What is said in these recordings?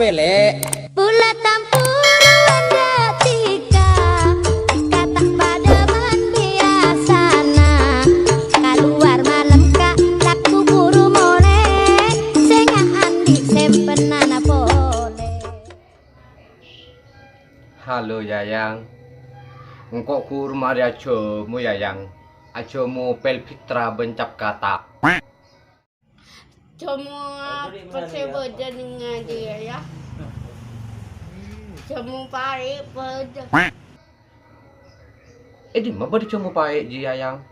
sepele. Bulat tampuran detika kata padaman biasana keluar malam kak laku buru mole senga andi sempenana pole. Halo Yayang, engkau kurma di ajomu Yayang, ajomu pel fitra bencap kata. Semua persebadan dengan dia ya. Semua pare pada. Di mana di jomu pae ji Yayang?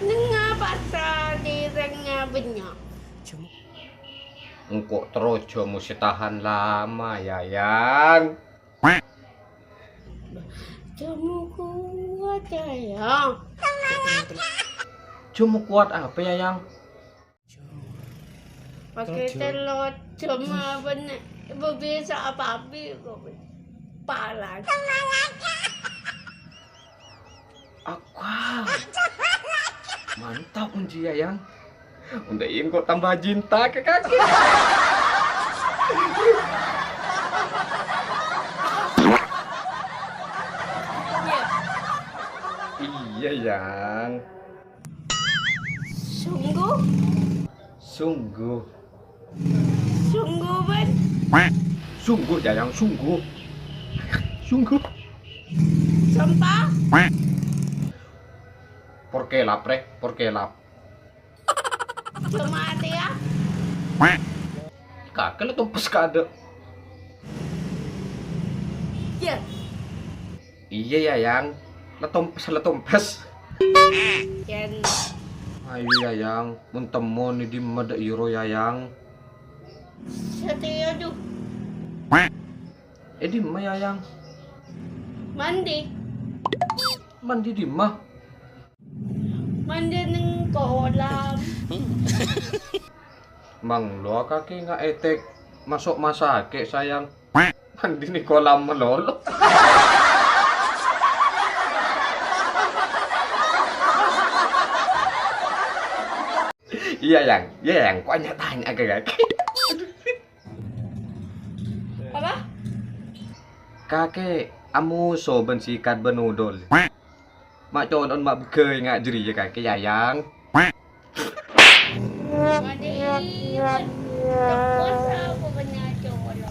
Dengar pasal direngnya banyak. Engkau terus jomu setahan lama Yayang. Semua kuat ya. Jomu kuat apa Yayang? Pakai telur cuma benar. Berbeza apa-apa. Palang. Aku mantap unji Yayang. Udah kok tambah cinta ke kaki. Iya Yang. Sungguh. Sungguh. Sungguh ben. Sungguh Yayang, sungguh. Sungguh. Sampah. Porque lap rek, porque lap. Cuma ya. Kakek lu tumpes kade. Ya. Iya Yayang. Letumpes. Yan. Ayo Yayang, mun temu ni di mada iro Yayang. Setia tuh. Di ma Yayang. Mandi. Mandi di ma. Mandi neng kolam. Mang lo kaki nggak etek masuk masake sayang. Mandi di kolam melolo. Iya Yang, kok nyatain agak-agak. Apa? Kakek, amu so bensikat benudol. Mak conon mak begey ngak jeri ya kakek Yayang. Mandi. Terpuasa aku benar colok.